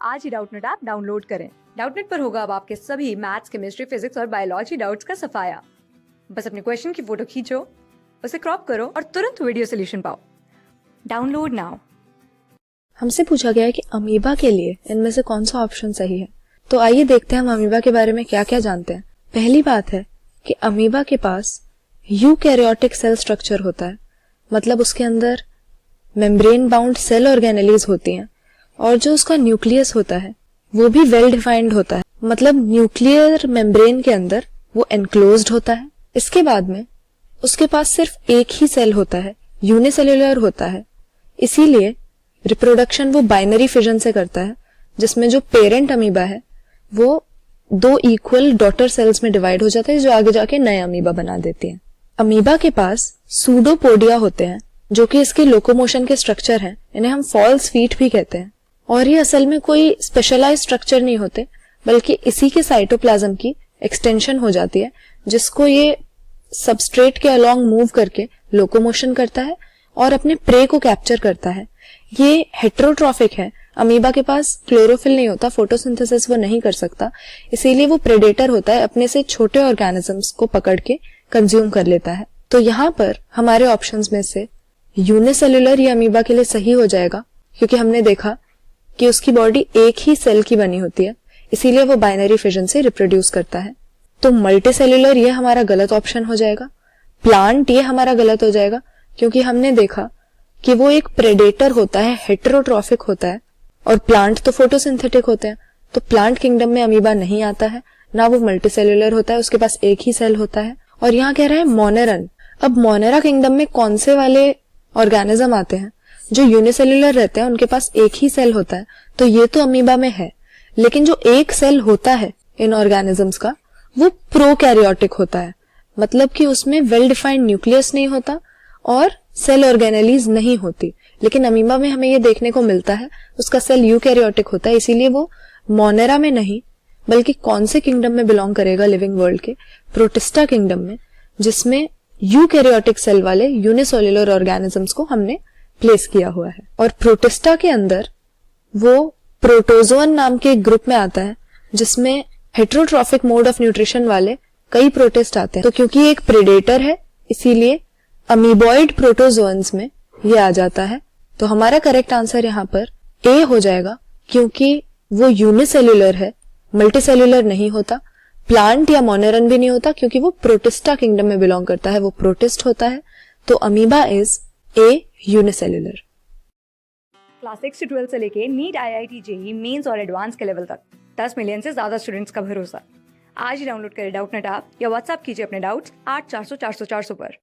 आज ही Doubtnut app download करें। Doubtnut पर होगा अब आपके सभी मैथ्स, केमिस्ट्री, फिजिक्स और बायोलॉजी डाउट्स का सफाया। बस अपने क्वेश्चन की फोटो खींचो, उसे क्रॉप करो और तुरंत वीडियो सोल्यूशन पाओ। Download now. हमसे पूछा गया है कि अमीबा के लिए इनमें से कौन सा ऑप्शन सही है। तो आइए देखते हैं हम अमीबा के बारे में क्या क्या जानते हैं। पहली बात है कि अमीबा के पास यूकैरियोटिक सेल स्ट्रक्चर होता है, मतलब उसके अंदर मेम्ब्रेन बाउंड सेल ऑर्गेनेलीज होती हैं और जो उसका न्यूक्लियस होता है वो भी वेल डिफाइंड होता है, मतलब न्यूक्लियर मेम्ब्रेन के अंदर वो एनक्लोज्ड होता है। इसके बाद में उसके पास सिर्फ एक ही सेल होता है, यूनिसेल्युलर होता है, इसीलिए रिप्रोडक्शन वो बाइनरी फिजन से करता है, जिसमें जो पेरेंट अमीबा है वो दो इक्वल डॉटर सेल्स में डिवाइड हो जाता है जो आगे जाके नए अमीबा बना देती हैं। अमीबा के पास सूडोपोडिया होते हैं जो कि इसके लोकोमोशन के स्ट्रक्चर हैं, इन्हें हम फॉल्स फीट भी कहते हैं। और ये असल में कोई स्पेशलाइज्ड स्ट्रक्चर नहीं होते, बल्कि इसी के साइटोप्लाज्म की एक्सटेंशन हो जाती है, जिसको ये सबस्ट्रेट के अलोंग मूव करके लोकोमोशन करता है और अपने प्रे को कैप्चर करता है। ये हेट्रोट्रॉफिक है, अमीबा के पास क्लोरोफिल नहीं होता, फोटोसिंथेसिस वो नहीं कर सकता, इसीलिए वो प्रेडेटर होता है, अपने से छोटे ऑर्गेनिजम्स को पकड़ के कंज्यूम कर लेता है। तो यहाँ पर हमारे ऑप्शंस में से यूनिसेल्युलर ये अमीबा के लिए सही हो जाएगा, क्योंकि हमने देखा कि उसकी बॉडी एक ही सेल की बनी होती है, इसीलिए वो बाइनरी फिजन से रिप्रोड्यूस करता है। तो मल्टीसेल्युलर ये हमारा गलत ऑप्शन हो जाएगा। प्लांट ये हमारा गलत हो जाएगा, क्योंकि हमने देखा कि वो एक प्रेडेटर होता है, हेटेरोट्रॉफिक होता है, और प्लांट तो फोटोसिंथेटिक होते हैं, तो प्लांट किंगडम में अमीबा नहीं आता है, ना वो मल्टीसेल्युलर होता है, उसके पास एक ही सेल होता है। और यहाँ कह रहा है मोनेरन। अब मोनेरा किंगडम में कौन से वाले ऑर्गेनिज्म आते हैं? जो यूनिसेल्युलर रहते हैं उनके पास एक ही सेल होता है, तो ये तो अमीबा में है, लेकिन जो एक सेल होता है इन ऑर्गेनिजम्स का वो प्रोकैरियोटिक होता है, मतलब कि उसमें वेल डिफाइंड न्यूक्लियस नहीं होता और सेल ऑर्गेनेलीज नहीं होती। लेकिन अमीबा में हमें ये देखने को मिलता है उसका सेल यूकैरियोटिक होता है, इसीलिए वो मोनेरा में नहीं बल्कि कौन से किंगडम में बिलोंग करेगा लिविंग वर्ल्ड के? प्रोटिस्टा किंगडम में, जिसमें यूकैरियोटिक सेल वाले यूनिसेल्युलर ऑर्गेनिजम्स को हमने प्लेस किया हुआ है। और प्रोटिस्टा के अंदर वो प्रोटोजोअन नाम के एक ग्रुप में आता है, जिसमें हेटेरोट्रॉफिक मोड ऑफ न्यूट्रिशन वाले कई प्रोटिस्ट आते हैं। तो क्योंकि ये एक प्रेडेटर है, इसीलिए अमीबॉइड प्रोटोजोअन्स में ये आ जाता है। तो हमारा करेक्ट आंसर यहाँ पर ए हो जाएगा, क्योंकि वो यूनिसेल्युलर है, मल्टीसेल्युलर नहीं होता। प्लांट या मोनेरन भी नहीं होता, क्योंकि वो प्रोटिस्टा किंगडम में बिलोंग करता है, वो प्रोटिस्ट होता है। तो amoeba is a unicellular. Class 6 से 12 से लेके नीट, IIT, JEE मेंस और एडवांस के लेवल तक 10 मिलियन से ज्यादा स्टूडेंट्स का भरोसा। आज ही डाउनलोड करें डाउटनेट ऐप या व्हाट्सएप कीजिए अपने डाउट्स 8400 400 400 पर।